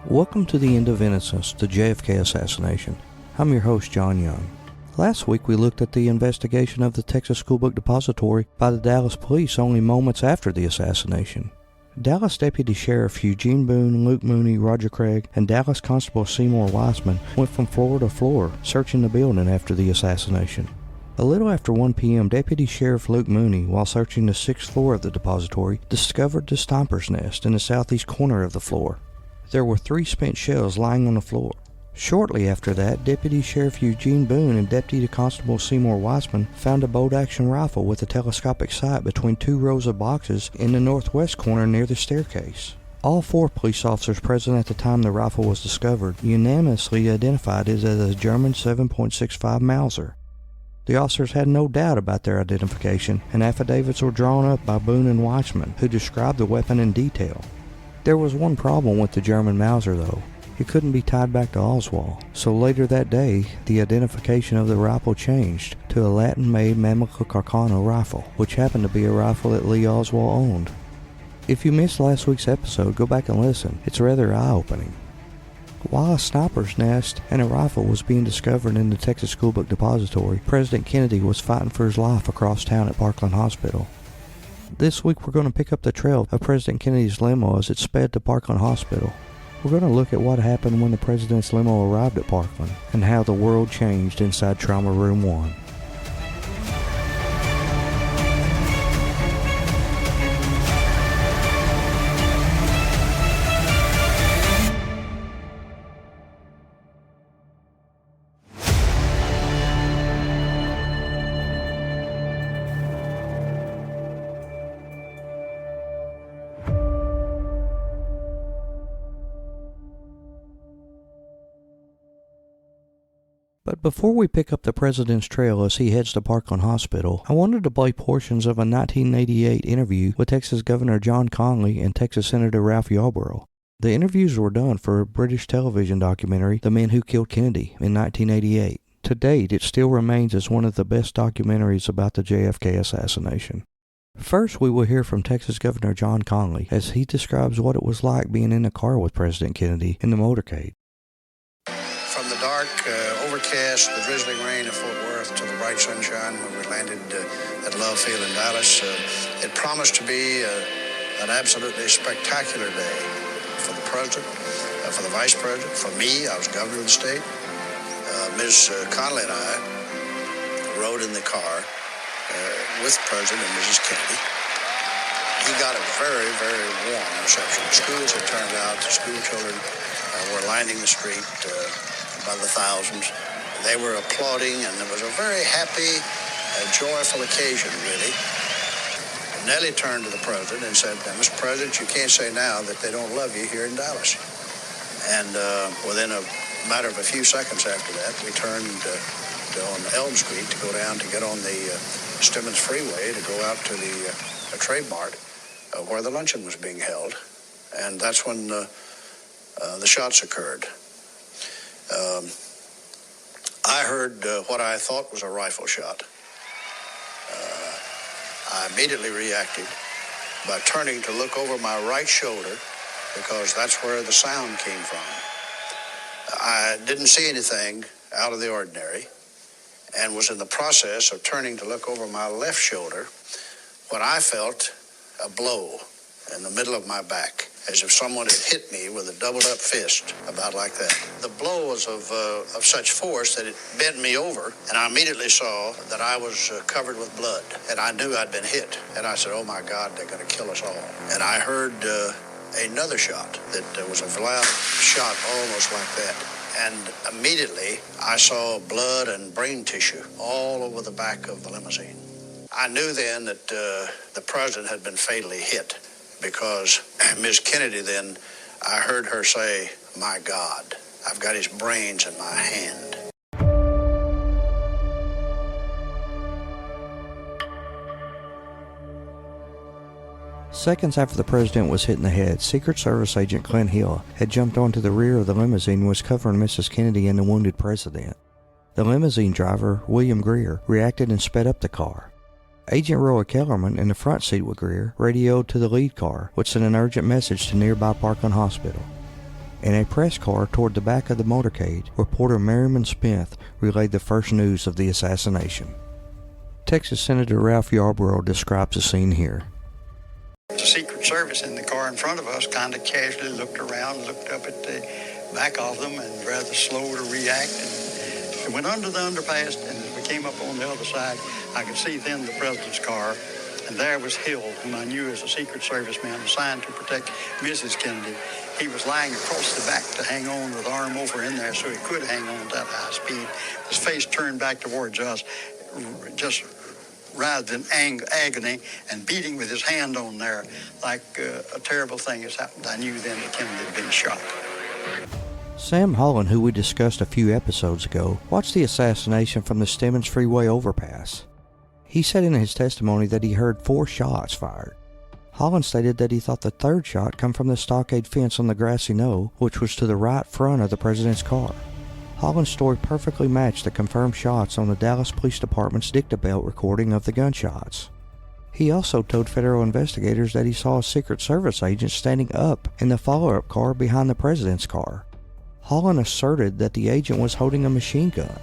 Welcome to the end of Innocence, the JFK assassination. I'm your host, John Young. Last week we looked at the investigation of the Texas Schoolbook Depository by the Dallas police only moments after the assassination. Dallas Deputy Sheriff Eugene Boone, Luke Mooney, Roger Craig, and Dallas Constable Seymour Weissman went from floor to floor searching the building after the assassination. A little after 1 p.m., Deputy Sheriff Luke Mooney, while searching the 6th floor of the depository, discovered the stomper's nest in the southeast corner of the floor. There were 3 spent shells lying on the floor. Shortly after that, Deputy Sheriff Eugene Boone and Deputy Constable Seymour Weissman found a bolt-action rifle with a telescopic sight between 2 rows of boxes in the northwest corner near the staircase. All 4 police officers present at the time the rifle was discovered unanimously identified it as a German 7.65 Mauser. The officers had no doubt about their identification, and affidavits were drawn up by Boone and Weissman, who described the weapon in detail. There was one problem with the German Mauser, though. It couldn't be tied back to Oswald, so later that day, the identification of the rifle changed to a Latin-made Mamluk Carcano rifle, which happened to be a rifle that Lee Oswald owned. If you missed last week's episode, go back and listen. It's rather eye-opening. While a sniper's nest and a rifle was being discovered in the Texas Schoolbook Depository, President Kennedy was fighting for his life across town at Parkland Hospital. This week we're going to pick up the trail of President Kennedy's limo as it sped to Parkland Hospital. We're going to look at what happened when the president's limo arrived at Parkland and how the world changed inside Trauma Room 1. But before we pick up the president's trail as he heads to Parkland Hospital, I wanted to play portions of a 1988 interview with Texas Governor John Connally and Texas Senator Ralph Yarborough. The interviews were done for a British television documentary, The Men Who Killed Kennedy, in 1988. To date, it still remains as one of the best documentaries about the JFK assassination. First, we will hear from Texas Governor John Connally as he describes what it was like being in the car with President Kennedy in the motorcade. From the dark, overcast, the drizzling rain of Fort Worth to the bright sunshine when we landed at Love Field in Dallas, it promised to be an absolutely spectacular day for the president, for the vice president, for me. I was governor of the state. Ms. Connally and I rode in the car with the president and Mrs. Kennedy. He got a very, very warm reception. Schools had turned out. The school children were lining the street by the thousands. They were applauding, and it was a very happy, joyful occasion, really. Nellie turned to the president and said, "Mr. President, you can't say now that they don't love you here in Dallas." And within a matter of a few seconds after that, we turned on Elm Street to go down to get on the Stemmons Freeway to go out to the Trade Mart where the luncheon was being held. And that's when the shots occurred. I heard what I thought was a rifle shot. I immediately reacted by turning to look over my right shoulder because that's where the sound came from. I didn't see anything out of the ordinary and was in the process of turning to look over my left shoulder when I felt a blow in the middle of my back, as if someone had hit me with a doubled-up fist, about like that. The blow was of such force that it bent me over, and I immediately saw that I was covered with blood, and I knew I'd been hit. And I said, "Oh, my God, they're going to kill us all." And I heard another shot that was a loud shot almost like that. And immediately, I saw blood and brain tissue all over the back of the limousine. I knew then that the president had been fatally hit, because Ms. Kennedy then, I heard her say, "My God, I've got his brains in my hand." Seconds after the president was hit in the head, Secret Service agent Clint Hill had jumped onto the rear of the limousine and was covering Mrs. Kennedy and the wounded president. The limousine driver, William Greer, reacted and sped up the car. Agent Roy Kellerman, in the front seat with Greer, radioed to the lead car, which sent an urgent message to nearby Parkland Hospital. In a press car toward the back of the motorcade, reporter Merriman Smith relayed the first news of the assassination. Texas Senator Ralph Yarborough describes the scene here. The Secret Service in the car in front of us kind of casually looked around, looked up at the back of them, and rather slow to react. And we went under the underpass, and as we came up on the other side, I could see then the president's car, and there was Hill, whom I knew as a Secret Service man assigned to protect Mrs. Kennedy. He was lying across the back to hang on with arm over in there so he could hang on at that high speed. His face turned back towards us, just rather than agony, and beating with his hand on there like a terrible thing has happened. I knew then that Kennedy had been shot. Sam Holland, who we discussed a few episodes ago, watched the assassination from the Stemmons Freeway overpass. He said in his testimony that he heard 4 shots fired. Holland stated that he thought the third shot come from the stockade fence on the grassy knoll, which was to the right front of the president's car. Holland's story perfectly matched the confirmed shots on the Dallas Police Department's dictabelt recording of the gunshots. He also told federal investigators that he saw a Secret Service agent standing up in the follow-up car behind the president's car. Holland asserted that the agent was holding a machine gun.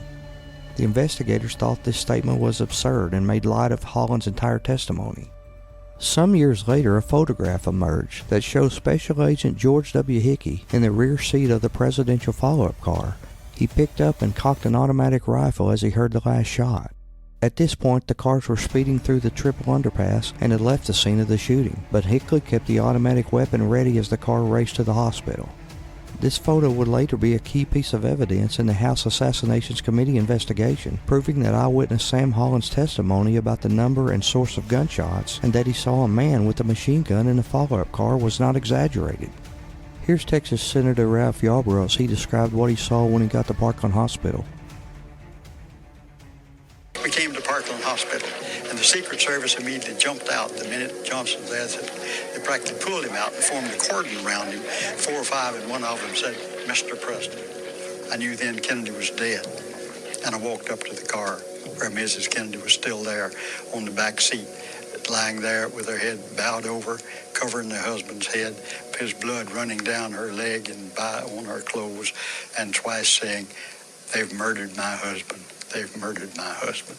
The investigators thought this statement was absurd and made light of Holland's entire testimony. Some years later, a photograph emerged that shows Special Agent George W. Hickey in the rear seat of the presidential follow-up car. He picked up and cocked an automatic rifle as he heard the last shot. At this point, the cars were speeding through the triple underpass and had left the scene of the shooting, but Hickey kept the automatic weapon ready as the car raced to the hospital. This photo would later be a key piece of evidence in the House Assassinations Committee investigation, proving that eyewitness Sam Holland's testimony about the number and source of gunshots and that he saw a man with a machine gun in the follow-up car was not exaggerated. Here's Texas Senator Ralph Yarborough as he described what he saw when he got to Parkland Hospital. We came to Parkland Hospital, and the Secret Service immediately jumped out the minute Johnson was there. They practically pulled him out and formed a cordon around him, 4 or 5, and one of them said, "Mr. President." I knew then Kennedy was dead, and I walked up to the car where Mrs. Kennedy was still there on the back seat, lying there with her head bowed over, covering her husband's head, his blood running down her leg and on her clothes, and twice saying, "They've murdered my husband. They've murdered my husband."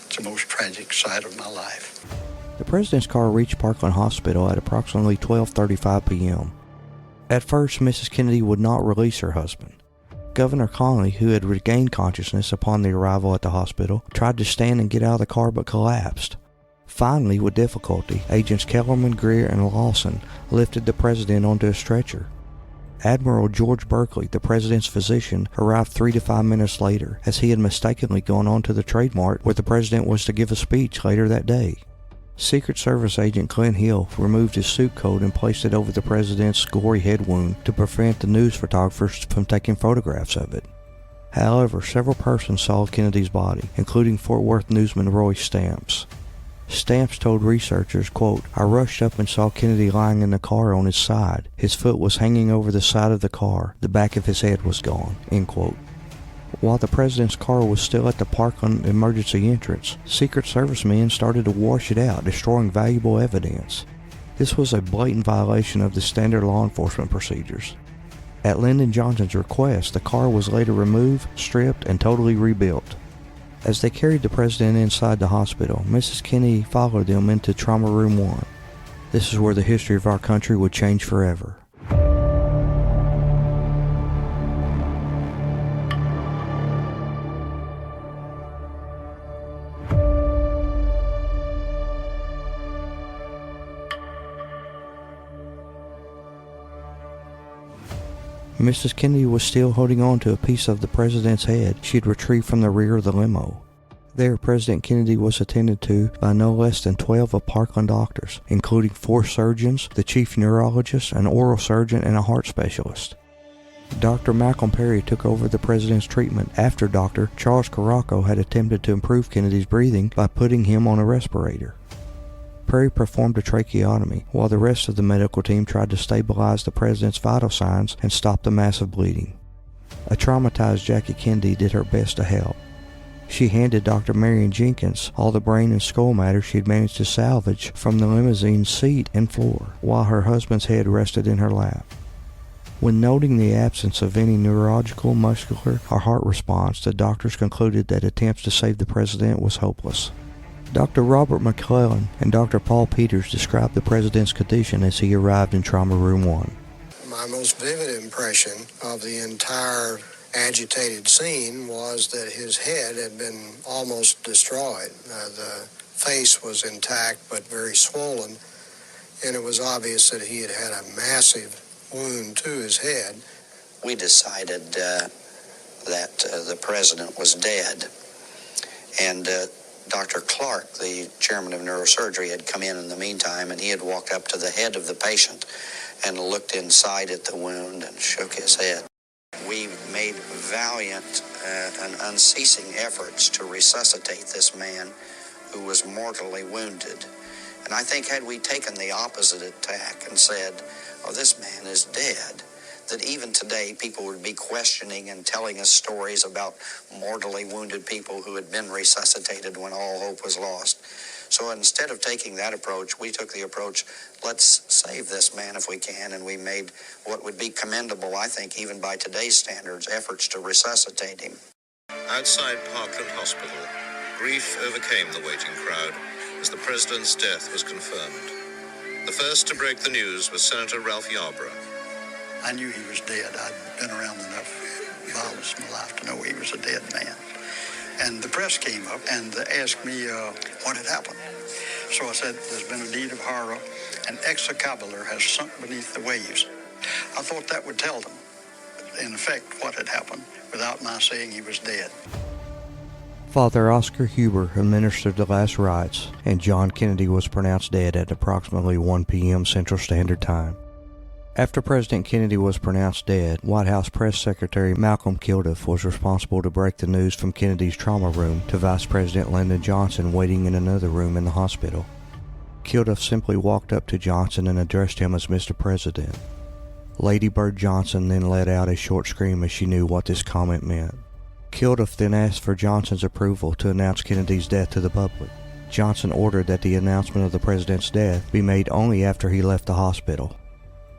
It's the most tragic sight of my life. The president's car reached Parkland Hospital at approximately 12:35 p.m. At first, Mrs. Kennedy would not release her husband. Governor Connally, who had regained consciousness upon the arrival at the hospital, tried to stand and get out of the car but collapsed. Finally, with difficulty, agents Kellerman, Greer, and Lawson lifted the president onto a stretcher. Admiral George Berkeley, the president's physician, arrived 3 to 5 minutes later, as he had mistakenly gone on to the Trade Mart where the president was to give a speech later that day. Secret Service agent Clint Hill removed his suit coat and placed it over the president's gory head wound to prevent the news photographers from taking photographs of it. However, several persons saw Kennedy's body, including Fort Worth newsman Roy Stamps. Stamps told researchers, quote, "I rushed up and saw Kennedy lying in the car on his side. His foot was hanging over the side of the car. The back of his head was gone," end quote. While the president's car was still at the Parkland emergency entrance, Secret Service men started to wash it out, destroying valuable evidence. This was a blatant violation of the standard law enforcement procedures. At Lyndon Johnson's request, the car was later removed, stripped, and totally rebuilt. As they carried the president inside the hospital, Mrs. Kennedy followed them into Trauma Room 1. This is where the history of our country would change forever. Mrs. Kennedy was still holding on to a piece of the president's head she had retrieved from the rear of the limo. There, President Kennedy was attended to by no less than 12 of Parkland doctors, including 4 surgeons, the chief neurologist, an oral surgeon, and a heart specialist. Dr. Malcolm Perry took over the president's treatment after Dr. Charles Carracco had attempted to improve Kennedy's breathing by putting him on a respirator. Perry performed a tracheotomy, while the rest of the medical team tried to stabilize the president's vital signs and stop the massive bleeding. A traumatized Jackie Kennedy did her best to help. She handed Dr. Marion Jenkins all the brain and skull matter she had managed to salvage from the limousine's seat and floor, while her husband's head rested in her lap. When noting the absence of any neurological, muscular, or heart response, the doctors concluded that attempts to save the president was hopeless. Dr. Robert McClellan and Dr. Paul Peters described the president's condition as he arrived in Trauma Room 1. My most vivid impression of the entire agitated scene was that his head had been almost destroyed. The face was intact but very swollen, and it was obvious that he had had a massive wound to his head. We decided that the president was dead, and Dr. Clark, the chairman of neurosurgery, had come in the meantime, and he had walked up to the head of the patient and looked inside at the wound and shook his head. We made valiant and unceasing efforts to resuscitate this man who was mortally wounded. And I think had we taken the opposite attack and said, oh, this man is dead, that even today people would be questioning and telling us stories about mortally wounded people who had been resuscitated when all hope was lost. So instead of taking that approach, we took the approach, let's save this man if we can, and we made what would be commendable, I think, even by today's standards, efforts to resuscitate him. Outside Parkland Hospital, grief overcame the waiting crowd as the president's death was confirmed. The first to break the news was Senator Ralph Yarborough. I knew he was dead. I'd been around enough violence in my life to know he was a dead man. And the press came up and asked me what had happened. So I said, there's been a deed of horror. An excabular has sunk beneath the waves. I thought that would tell them, in effect, what had happened without my saying he was dead. Father Oscar Huber administered the last rites, and John Kennedy was pronounced dead at approximately 1 p.m. Central Standard Time. After President Kennedy was pronounced dead, White House Press Secretary Malcolm Kilduff was responsible to break the news from Kennedy's trauma room to Vice President Lyndon Johnson waiting in another room in the hospital. Kilduff simply walked up to Johnson and addressed him as Mr. President. Lady Bird Johnson then let out a short scream as she knew what this comment meant. Kilduff then asked for Johnson's approval to announce Kennedy's death to the public. Johnson ordered that the announcement of the president's death be made only after he left the hospital.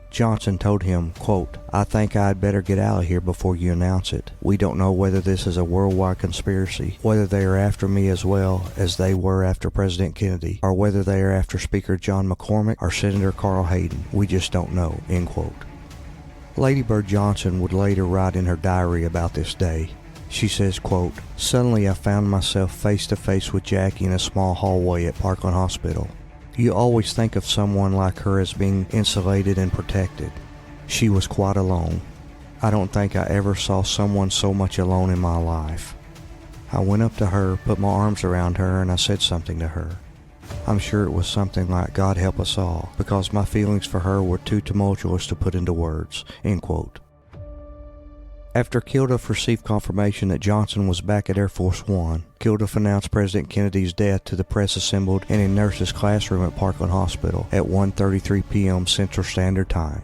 Johnson told him, quote, I think I'd better get out of here before you announce it. We don't know whether this is a worldwide conspiracy, whether they are after me as well as they were after President Kennedy, or whether they are after Speaker John McCormick or Senator Carl Hayden. We just don't know, end quote. Lady Bird Johnson would later write in her diary about this day. She says, quote, Suddenly I found myself face to face with Jackie in a small hallway at Parkland Hospital. You always think of someone like her as being insulated and protected. She was quite alone. I don't think I ever saw someone so much alone in my life. I went up to her, put my arms around her, and I said something to her. I'm sure it was something like, God help us all, because my feelings for her were too tumultuous to put into words, end quote. After Kilduff received confirmation that Johnson was back at Air Force One, Kilduff announced President Kennedy's death to the press assembled in a nurse's classroom at Parkland Hospital at 1:33 p.m. Central Standard Time.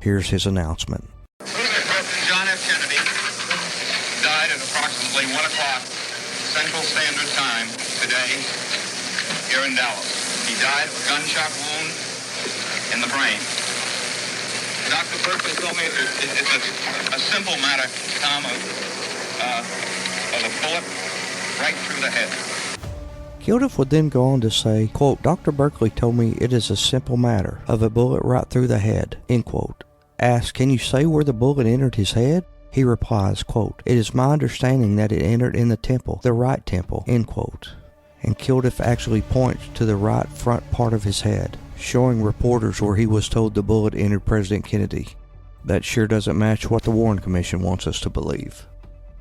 Here's his announcement. John F. Kennedy died at approximately 1 o'clock Central Standard Time today here in Dallas. He died of a gunshot wound in the brain. Dr. Berkeley told me it's a simple matter, Tom, of a bullet right through the head. Kilduff would then go on to say, quote, Dr. Berkeley told me it is a simple matter of a bullet right through the head, end quote. Asked, can you say where the bullet entered his head? He replies, quote, it is my understanding that it entered in the temple, the right temple, end quote. And Kilduff actually points to the right front part of his head, showing reporters where he was told the bullet entered President Kennedy. That sure doesn't match what the Warren Commission wants us to believe.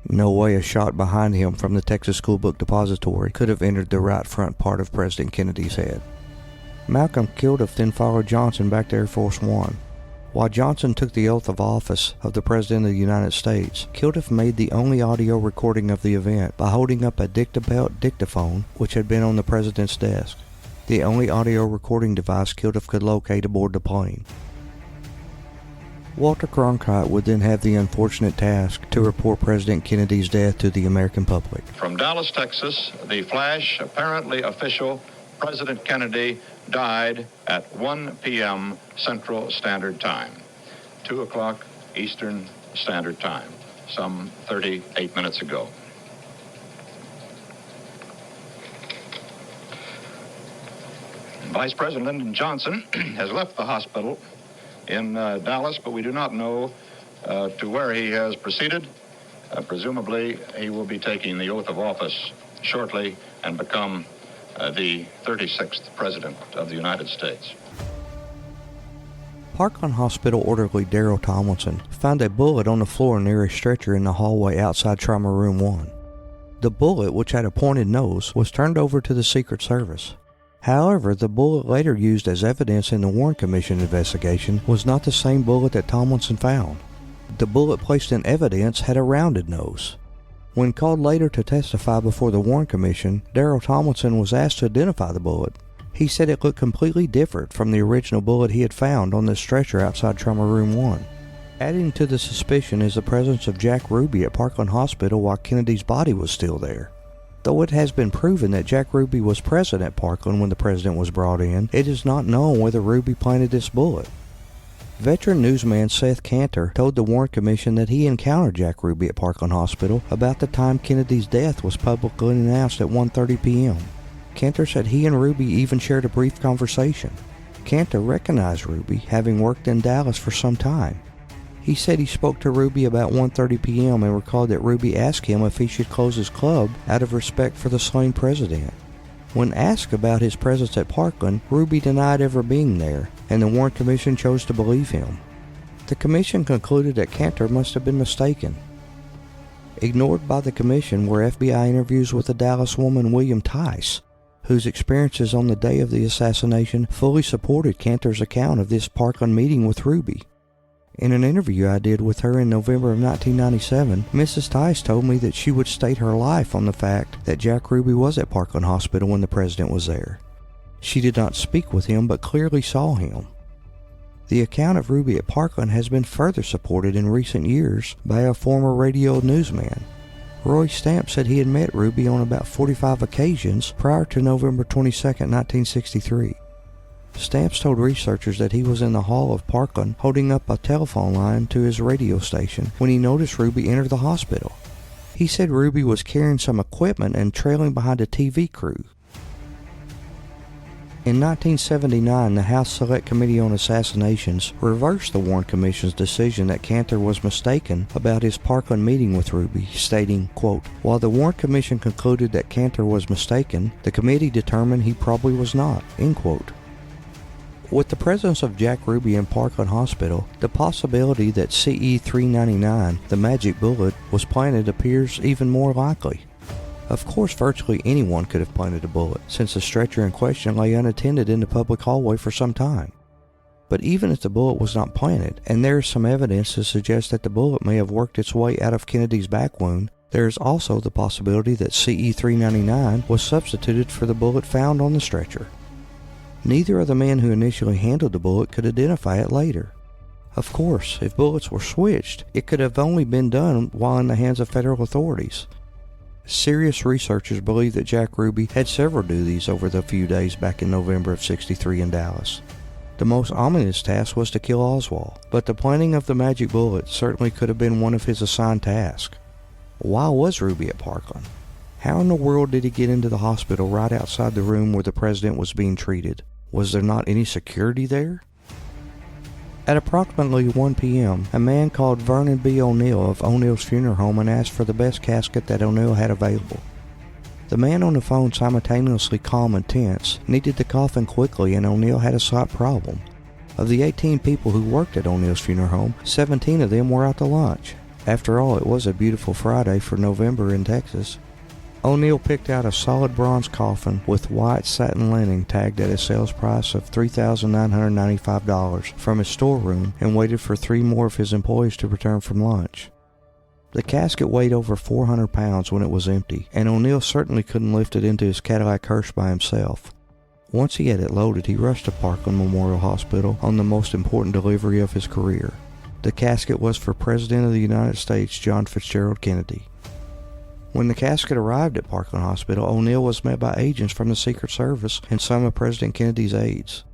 No way a shot behind him from the Texas School Book Depository could have entered the right front part of President Kennedy's head. Malcolm Kilduff then followed Johnson back to Air Force One. While Johnson took the oath of office of the President of the United States, Kilduff made the only audio recording of the event by holding up a Dictabelt dictaphone which had been on the President's desk, the only audio recording device Kilduff could locate aboard the plane. Walter Cronkite would then have the unfortunate task to report President Kennedy's death to the American public. From Dallas, Texas, the flash, apparently official, President Kennedy died at 1 p.m. Central Standard Time. 2 o'clock Eastern Standard Time, some 38 minutes ago. Vice President Lyndon Johnson has left the hospital in Dallas, but we do not know to where he has proceeded. Presumably, he will be taking the oath of office shortly and become the 36th President of the United States. Parkland Hospital orderly Daryl Tomlinson found a bullet on the floor near a stretcher in the hallway outside Trauma Room 1. The bullet, which had a pointed nose, was turned over to the Secret Service. However, the bullet later used as evidence in the Warren Commission investigation was not the same bullet that Tomlinson found. The bullet placed in evidence had a rounded nose. When called later to testify before the Warren Commission, Daryl Tomlinson was asked to identify the bullet. He said it looked completely different from the original bullet he had found on the stretcher outside Trauma Room 1. Adding to the suspicion is the presence of Jack Ruby at Parkland Hospital while Kennedy's body was still there. Though it has been proven that Jack Ruby was present at Parkland when the president was brought in, it is not known whether Ruby planted this bullet. Veteran newsman Seth Cantor told the Warren Commission that he encountered Jack Ruby at Parkland Hospital about the time Kennedy's death was publicly announced at 1:30 p.m. Cantor said he and Ruby even shared a brief conversation. Cantor recognized Ruby, having worked in Dallas for some time. He said he spoke to Ruby about 1:30 p.m. and recalled that Ruby asked him if he should close his club out of respect for the slain president. When asked about his presence at Parkland, Ruby denied ever being there, and the Warren Commission chose to believe him. The commission concluded that Cantor must have been mistaken. Ignored by the commission were FBI interviews with the Dallas woman William Tice, whose experiences on the day of the assassination fully supported Cantor's account of this Parkland meeting with Ruby. In an interview I did with her in November of 1997, Mrs. Tice told me that she would stake her life on the fact that Jack Ruby was at Parkland Hospital when the president was there. She did not speak with him but clearly saw him. The account of Ruby at Parkland has been further supported in recent years by a former radio newsman. Roy Stamp said he had met Ruby on about 45 occasions prior to November 22, 1963. Stamps told researchers that he was in the hall of Parkland holding up a telephone line to his radio station when he noticed Ruby enter the hospital. He said Ruby was carrying some equipment and trailing behind a TV crew. In 1979, the House Select Committee on Assassinations reversed the Warren Commission's decision that Cantor was mistaken about his Parkland meeting with Ruby, stating, quote, "While the Warren Commission concluded that Cantor was mistaken, the committee determined he probably was not," end quote. With the presence of Jack Ruby in Parkland Hospital, the possibility that CE-399, the magic bullet, was planted appears even more likely. Of course, virtually anyone could have planted a bullet, since the stretcher in question lay unattended in the public hallway for some time. But even if the bullet was not planted, and there is some evidence to suggest that the bullet may have worked its way out of Kennedy's back wound, there is also the possibility that CE-399 was substituted for the bullet found on the stretcher. Neither of the men who initially handled the bullet could identify it later. Of course, if bullets were switched, it could have only been done while in the hands of federal authorities. Serious researchers believe that Jack Ruby had several duties over the few days back in November of '63 in Dallas. The most ominous task was to kill Oswald, but the planting of the magic bullet certainly could have been one of his assigned tasks. Why was Ruby at Parkland? How in the world did he get into the hospital right outside the room where the president was being treated? Was there not any security there? At approximately 1 p.m., a man called Vernon B. O'Neill of O'Neill's Funeral Home and asked for the best casket that O'Neill had available. The man on the phone, simultaneously calm and tense, needed the coffin quickly, and O'Neill had a slight problem. Of the 18 people who worked at O'Neill's Funeral Home, 17 of them were out to lunch. After all, it was a beautiful Friday for November in Texas. O'Neill picked out a solid bronze coffin with white satin lining tagged at a sales price of $3,995 from his storeroom and waited for 3 more of his employees to return from lunch. The casket weighed over 400 pounds when it was empty, and O'Neill certainly couldn't lift it into his Cadillac hearse by himself. Once he had it loaded, he rushed to Parkland Memorial Hospital on the most important delivery of his career. The casket was for President of the United States John Fitzgerald Kennedy. When the casket arrived at Parkland Hospital, O'Neill was met by agents from the Secret Service and some of President Kennedy's aides.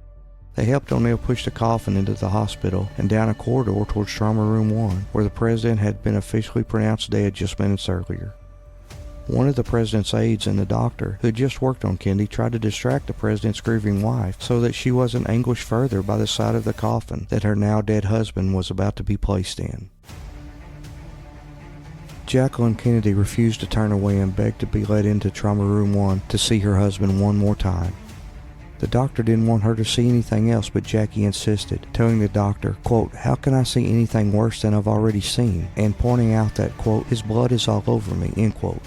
They helped O'Neill push the coffin into the hospital and down a corridor towards Trauma Room 1, where the president had been officially pronounced dead just minutes earlier. One of the president's aides and the doctor who had just worked on Kennedy tried to distract the president's grieving wife so that she wasn't anguished further by the sight of the coffin that her now dead husband was about to be placed in. Jacqueline Kennedy refused to turn away and begged to be let into Trauma Room 1 to see her husband one more time. The doctor didn't want her to see anything else, but Jackie insisted, telling the doctor, quote, "How can I see anything worse than I've already seen?" and pointing out that, quote, "his blood is all over me," end quote.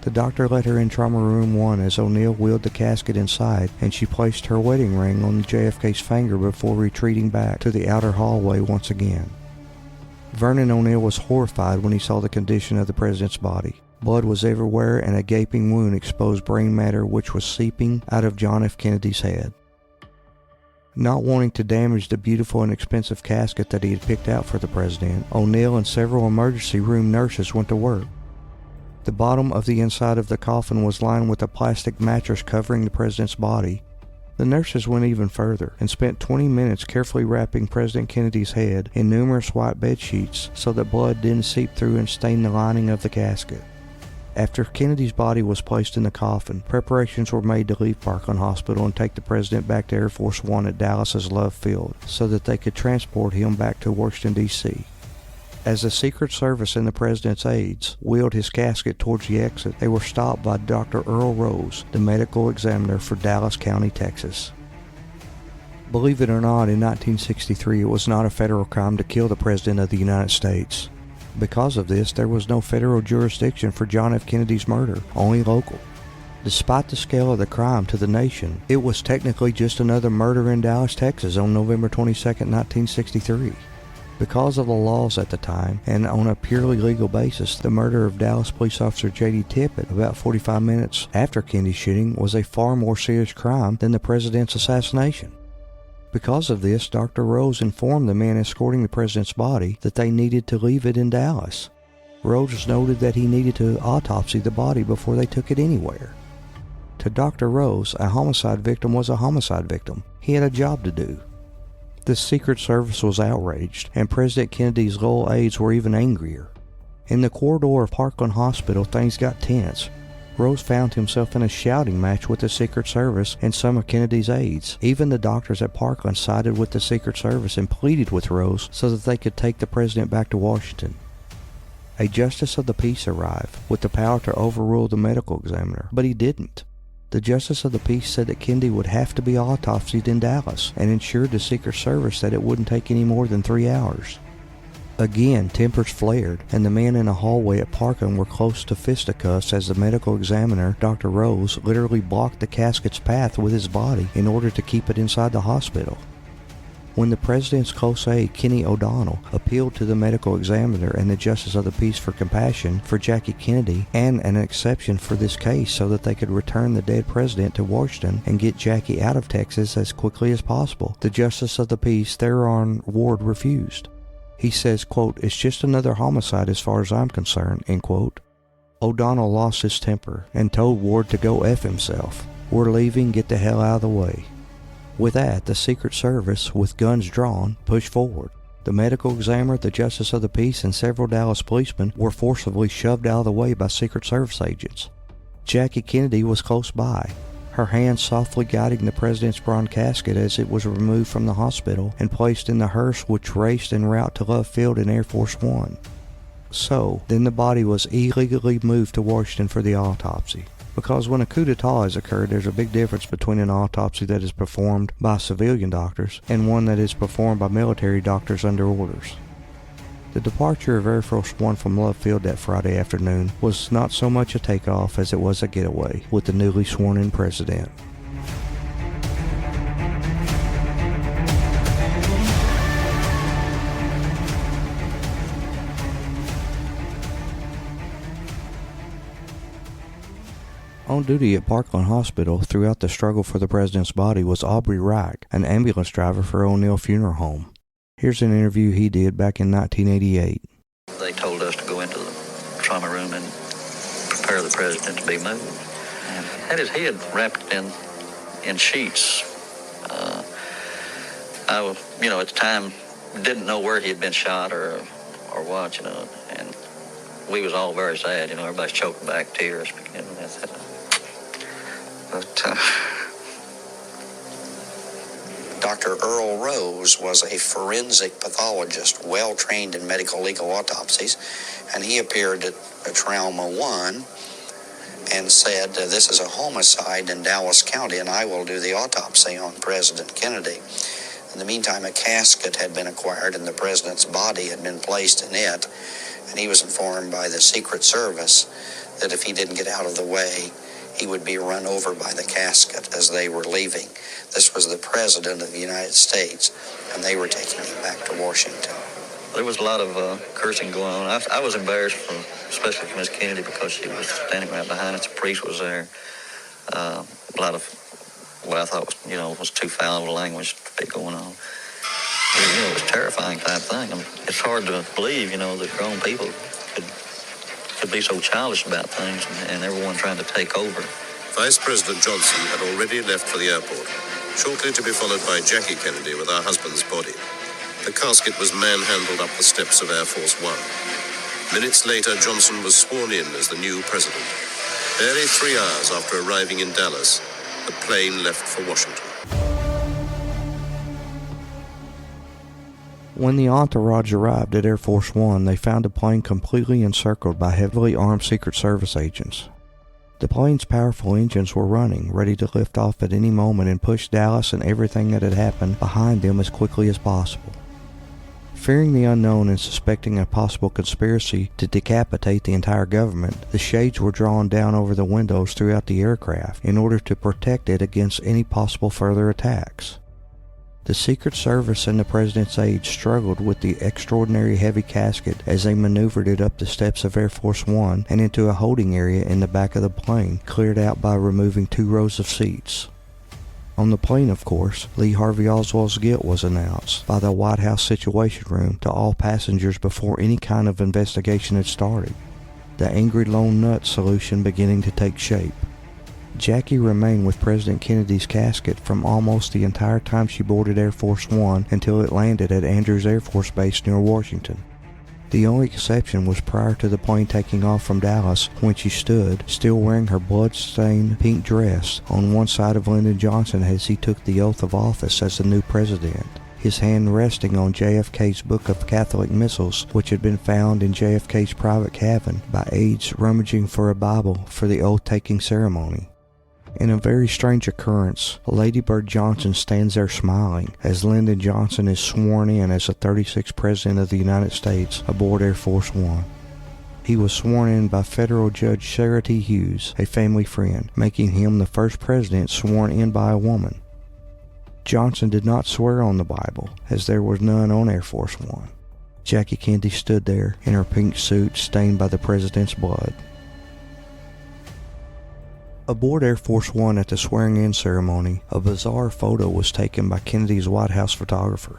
The doctor let her in Trauma Room 1 as O'Neill wheeled the casket inside, and she placed her wedding ring on JFK's finger before retreating back to the outer hallway once again. Vernon O'Neill was horrified when he saw the condition of the president's body. Blood was everywhere, and a gaping wound exposed brain matter which was seeping out of John F. Kennedy's head. Not wanting to damage the beautiful and expensive casket that he had picked out for the president, O'Neill and several emergency room nurses went to work. The bottom of the inside of the coffin was lined with a plastic mattress covering the president's body. The nurses went even further and spent 20 minutes carefully wrapping President Kennedy's head in numerous white bed sheets so that blood didn't seep through and stain the lining of the casket. After Kennedy's body was placed in the coffin, preparations were made to leave Parkland Hospital and take the president back to Air Force One at Dallas's Love Field so that they could transport him back to Washington, D.C. As the Secret Service and the president's aides wheeled his casket towards the exit, they were stopped by Dr. Earl Rose, the medical examiner for Dallas County, Texas. Believe it or not, in 1963 it was not a federal crime to kill the President of the United States. Because of this, there was no federal jurisdiction for John F. Kennedy's murder, only local. Despite the scale of the crime to the nation, it was technically just another murder in Dallas, Texas on November 22, 1963. Because of the laws at the time, and on a purely legal basis, the murder of Dallas police officer J.D. Tippit about 45 minutes after Kennedy's shooting was a far more serious crime than the president's assassination. Because of this, Dr. Rose informed the men escorting the president's body that they needed to leave it in Dallas. Rose noted that he needed to autopsy the body before they took it anywhere. To Dr. Rose, a homicide victim was a homicide victim. He had a job to do. The Secret Service was outraged, and President Kennedy's loyal aides were even angrier. In the corridor of Parkland Hospital, things got tense. Rose found himself in a shouting match with the Secret Service and some of Kennedy's aides. Even the doctors at Parkland sided with the Secret Service and pleaded with Rose so that they could take the president back to Washington. A justice of the peace arrived with the power to overrule the medical examiner, but he didn't. The Justice of the Peace said that Kennedy would have to be autopsied in Dallas and ensured the Secret Service that it wouldn't take any more than 3 hours. Again, tempers flared, and the men in a hallway at Parkland were close to fisticuffs as the medical examiner, Dr. Rose, literally blocked the casket's path with his body in order to keep it inside the hospital. When the president's close aide, Kenny O'Donnell, appealed to the medical examiner and the Justice of the Peace for compassion for Jackie Kennedy and an exception for this case so that they could return the dead president to Washington and get Jackie out of Texas as quickly as possible, the Justice of the Peace, Theron Ward, refused. He says, quote, "It's just another homicide as far as I'm concerned," end quote. O'Donnell lost his temper and told Ward to go F himself. "We're leaving, get the hell out of the way." With that, the Secret Service, with guns drawn, pushed forward. The medical examiner, the Justice of the Peace, and several Dallas policemen were forcibly shoved out of the way by Secret Service agents. Jackie Kennedy was close by, her hand softly guiding the president's bronze casket as it was removed from the hospital and placed in the hearse which raced en route to Love Field in Air Force One. So, then the body was illegally moved to Washington for the autopsy. Because when a coup d'etat has occurred, there's a big difference between an autopsy that is performed by civilian doctors and one that is performed by military doctors under orders. The departure of Air Force One from Love Field that Friday afternoon was not so much a takeoff as it was a getaway with the newly sworn-in president. On duty at Parkland Hospital throughout the struggle for the president's body was Aubrey Reich, an ambulance driver for O'Neill Funeral Home. Here's an interview he did back in 1988. They told us to go into the trauma room and prepare the president to be moved. And had his head wrapped in sheets. I was, at the time, didn't know where he had been shot or what, and we was all very sad, everybody's choking back tears. But Dr. Earl Rose was a forensic pathologist, well trained in medical legal autopsies, and he appeared at Trauma 1 and said, this is a homicide in Dallas County, and I will do the autopsy on President Kennedy. In the meantime, a casket had been acquired, and the president's body had been placed in it, and he was informed by the Secret Service that if he didn't get out of the way, he would be run over by the casket as they were leaving. This was the President of the United States, and they were taking him back to Washington. There was a lot of cursing going on. I was embarrassed, especially for Miss Kennedy, because she was standing right behind us. The priest was there. A lot of what I thought was too foul of a language to be going on. It was a terrifying type thing. It's hard to believe, that grown people could be so childish about things and everyone trying to take over. Vice President Johnson had already left for the airport, shortly to be followed by Jackie Kennedy with her husband's body. The casket was manhandled up the steps of Air Force One. Minutes later, Johnson was sworn in as the new president. Barely 3 hours after arriving in Dallas, the plane left for Washington. When the entourage arrived at Air Force One, they found the plane completely encircled by heavily armed Secret Service agents. The plane's powerful engines were running, ready to lift off at any moment and push Dallas and everything that had happened behind them as quickly as possible. Fearing the unknown and suspecting a possible conspiracy to decapitate the entire government, the shades were drawn down over the windows throughout the aircraft in order to protect it against any possible further attacks. The Secret Service and the President's aides struggled with the extraordinary heavy casket as they maneuvered it up the steps of Air Force One and into a holding area in the back of the plane, cleared out by removing 2 rows of seats. On the plane, of course, Lee Harvey Oswald's guilt was announced by the White House Situation Room to all passengers before any kind of investigation had started, the angry lone nut solution beginning to take shape. Jackie remained with President Kennedy's casket from almost the entire time she boarded Air Force One until it landed at Andrews Air Force Base near Washington. The only exception was prior to the plane taking off from Dallas, when she stood, still wearing her blood-stained pink dress, on one side of Lyndon Johnson as he took the oath of office as the new president, his hand resting on JFK's Book of Catholic Missals, which had been found in JFK's private cabin by aides rummaging for a Bible for the oath-taking ceremony. In a very strange occurrence, Lady Bird Johnson stands there smiling as Lyndon Johnson is sworn in as the 36th President of the United States aboard Air Force One. He was sworn in by Federal Judge Sarah T. Hughes, a family friend, making him the first president sworn in by a woman. Johnson did not swear on the Bible, as there was none on Air Force One. Jackie Kennedy stood there in her pink suit stained by the president's blood. Aboard Air Force One at the swearing-in ceremony, a bizarre photo was taken by Kennedy's White House photographer.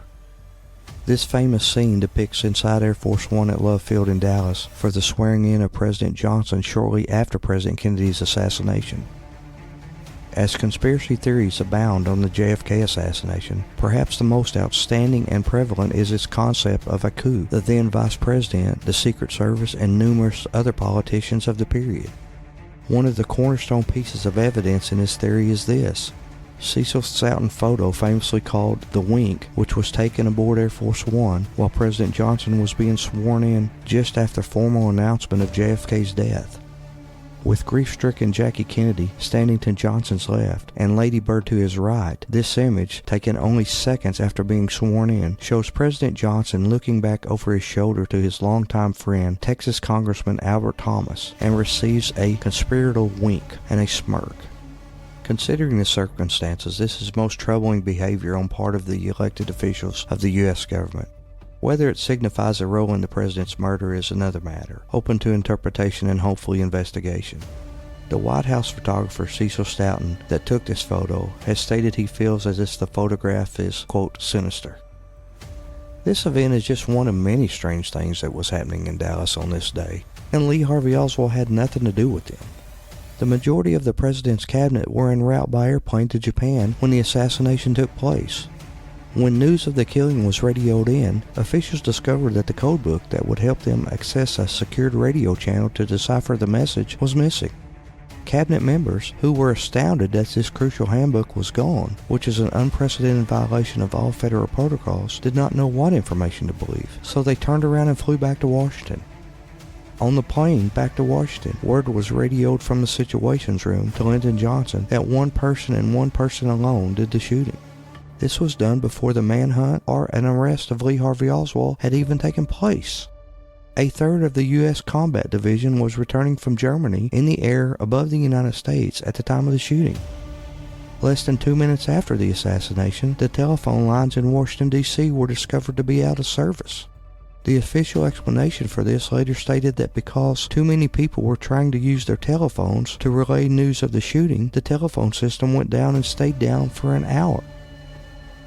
This famous scene depicts inside Air Force One at Love Field in Dallas for the swearing-in of President Johnson shortly after President Kennedy's assassination. As conspiracy theories abound on the JFK assassination, perhaps the most outstanding and prevalent is its concept of a coup, the then Vice President, the Secret Service, and numerous other politicians of the period. One of the cornerstone pieces of evidence in this theory is this: Cecil Stoughton's photo, famously called The Wink, which was taken aboard Air Force One while President Johnson was being sworn in just after formal announcement of JFK's death. With grief-stricken Jackie Kennedy standing to Johnson's left and Lady Bird to his right, this image, taken only seconds after being sworn in, shows President Johnson looking back over his shoulder to his longtime friend, Texas Congressman Albert Thomas, and receives a conspiratorial wink and a smirk. Considering the circumstances, this is most troubling behavior on part of the elected officials of the U.S. government. Whether it signifies a role in the president's murder is another matter, open to interpretation and hopefully investigation. The White House photographer Cecil Stoughton that took this photo has stated he feels as if the photograph is, quote, sinister. This event is just one of many strange things that was happening in Dallas on this day, and Lee Harvey Oswald had nothing to do with them. The majority of the president's cabinet were en route by airplane to Japan when the assassination took place. When news of the killing was radioed in, officials discovered that the codebook that would help them access a secured radio channel to decipher the message was missing. Cabinet members, who were astounded that this crucial handbook was gone, which is an unprecedented violation of all federal protocols, did not know what information to believe, so they turned around and flew back to Washington. On the plane back to Washington, word was radioed from the Situations Room to Lyndon Johnson that one person and one person alone did the shooting. This was done before the manhunt or an arrest of Lee Harvey Oswald had even taken place. A third of the U.S. Combat Division was returning from Germany in the air above the United States at the time of the shooting. Less than 2 minutes after the assassination, the telephone lines in Washington, D.C. were discovered to be out of service. The official explanation for this later stated that because too many people were trying to use their telephones to relay news of the shooting, the telephone system went down and stayed down for an hour.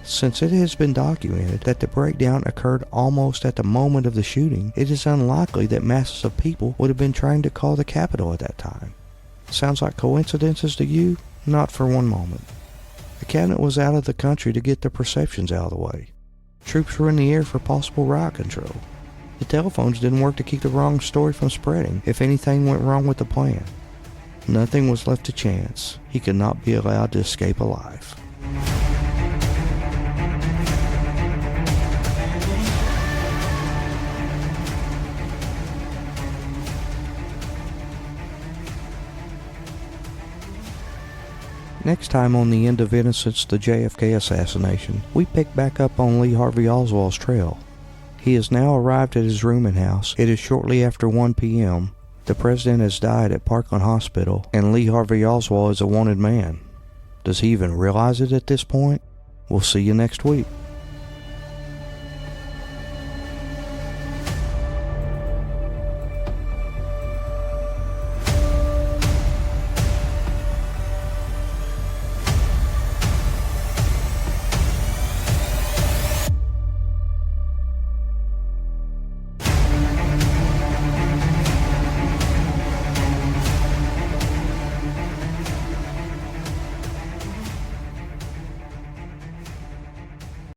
Since it has been documented that the breakdown occurred almost at the moment of the shooting, it is unlikely that masses of people would have been trying to call the Capitol at that time. Sounds like coincidences to you? Not for one moment. The cabinet was out of the country to get their perceptions out of the way. Troops were in the air for possible riot control. The telephones didn't work to keep the wrong story from spreading if anything went wrong with the plan. Nothing was left to chance. He could not be allowed to escape alive. Next time on the end of Innocence, the JFK assassination, we pick back up on Lee Harvey Oswald's trail. He has now arrived at his rooming house. It is shortly after 1 p.m. The president has died at Parkland Hospital, and Lee Harvey Oswald is a wanted man. Does he even realize it at this point? We'll see you next week.